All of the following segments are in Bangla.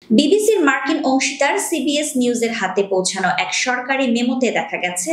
বিবিসির মার্কিন অংশীদার সিবিএস নিউজের হাতে পৌঁছানো এক সরকারি মেমোতে দেখা গেছে,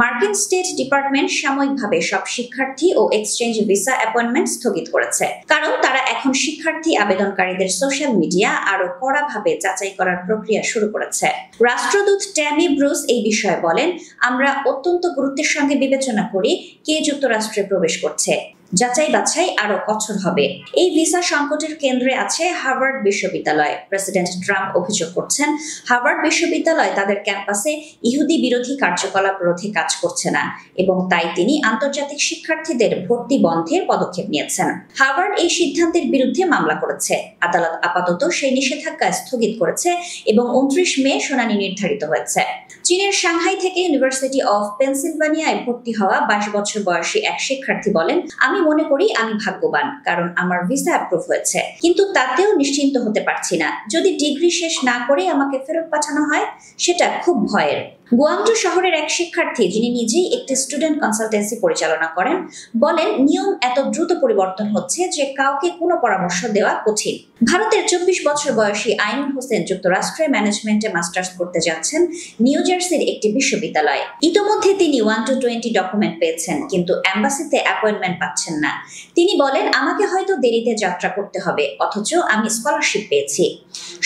মার্কিন স্টেট ডিপার্টমেন্ট সাময়িকভাবে সব শিক্ষার্থী ও এক্সচেঞ্জ ভিসা অ্যাপয়েন্টমেন্ট স্থগিত করেছে, কারণ তারা এখন শিক্ষার্থী আবেদনকারীদের সোশ্যাল মিডিয়া আরো কড়াভাবে যাচাই করার প্রক্রিয়া শুরু করেছে। রাষ্ট্রদূত ট্যামি ব্রুস এই বিষয়ে বলেন, আমরা অত্যন্ত গুরুত্বের সঙ্গে বিবেচনা করি কে যুক্তরাষ্ট্রে প্রবেশ করছে। যাচাই বাছাই আরো কঠোর হবে। এই ভিসা সংকটের কেন্দ্রে আছে হার্ভার্ড বিশ্ববিদ্যালয়। প্রেসিডেন্ট ট্রাম্প অভিযোগ করছেন, হার্ভার্ড বিশ্ববিদ্যালয় তাদের ক্যাম্পাসে ইহুদি বিরোধী কার্যকলাপ রোধে কাজ করছে না এবং তাই তিনি আন্তর্জাতিক শিক্ষার্থীদের ভর্তি বন্ধের পদক্ষেপ নিয়েছেন। হার্ভার্ড এই সিদ্ধান্তের বিরুদ্ধে মামলা করেছে। আদালত আপাতত সেই নিষেধাজ্ঞা স্থগিত করেছে এবং 29 মে শুনানি নির্ধারিত হয়েছে। চীনের সাংহাই থেকে ইউনিভার্সিটি অফ পেনসিলভানিয়ায় ভর্তি হওয়া 22 বছর বয়সী এক শিক্ষার্থী বলেন, আমি মনে করি আমি ভাগ্যবান, কারণ আমার ভিসা অ্যাপ্রুভ হয়েছে, কিন্তু তাতেও নিশ্চিন্ত হতে পারছি না। যদি ডিগ্রি শেষ না করে আমাকে ফেরত পাঠানো হয়, সেটা খুব ভয়ের। গুয়াংজু শহরের এক শিক্ষার্থী, যিনি নিজেই একটি স্টুডেন্ট কনসালটেন্সি পরিচালনা করেন, বলেন, নিয়ম এত দ্রুত পরিবর্তন হচ্ছে যে কাউকে কোনো পরামর্শ দেওয়া কঠিন। ভারতের 24 বছর বয়সী আইনুল হোসেন যুক্তরাষ্ট্রে ম্যানেজমেন্টে মাস্টার্স করতে যাচ্ছেন নিউ জার্সির একটি বিশ্ববিদ্যালয়ে। ইতোমধ্যে তিনি 1-20 ডকুমেন্ট পেয়েছেন, কিন্তু এম্বাসিতে অ্যাপয়েন্টমেন্ট পাচ্ছেন না। তিনি বলেন, আমাকে হয়তো দেরিতে যাত্রা করতে হবে, অথচ আমি স্কলারশিপ পেয়েছি।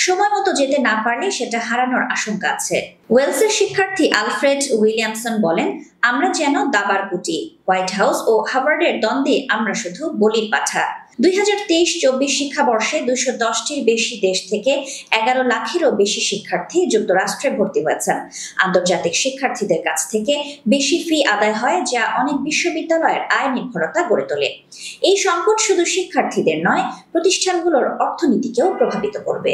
সময় মতো যেতে না পারলে সেটা হারানোর আশঙ্কা আছে। ওয়েলসের শিক্ষার্থী আলফ্রেড উইলিয়ামসন বলেন, আমরা যেন দাবার গুটি। হোয়াইট হাউস ও হার্ভার্ডের দ্বন্দ্বে আমরা শুধু বলির পাঠা। 2023-24 শিক্ষাবর্ষে 210টির বেশি দেশ থেকে 11 লাখেরও বেশি শিক্ষার্থী যুক্তরাষ্ট্রে ভর্তি হয়েছেন। আন্তর্জাতিক শিক্ষার্থীদের কাছ থেকে বেশি ফি আদায় হয়, যা অনেক বিশ্ববিদ্যালয়ের আয় নির্ভরতা গড়ে তোলে। এই সংকট শুধু শিক্ষার্থীদের নয়, প্রতিষ্ঠানগুলোর অর্থনীতিকেও প্রভাবিত করবে।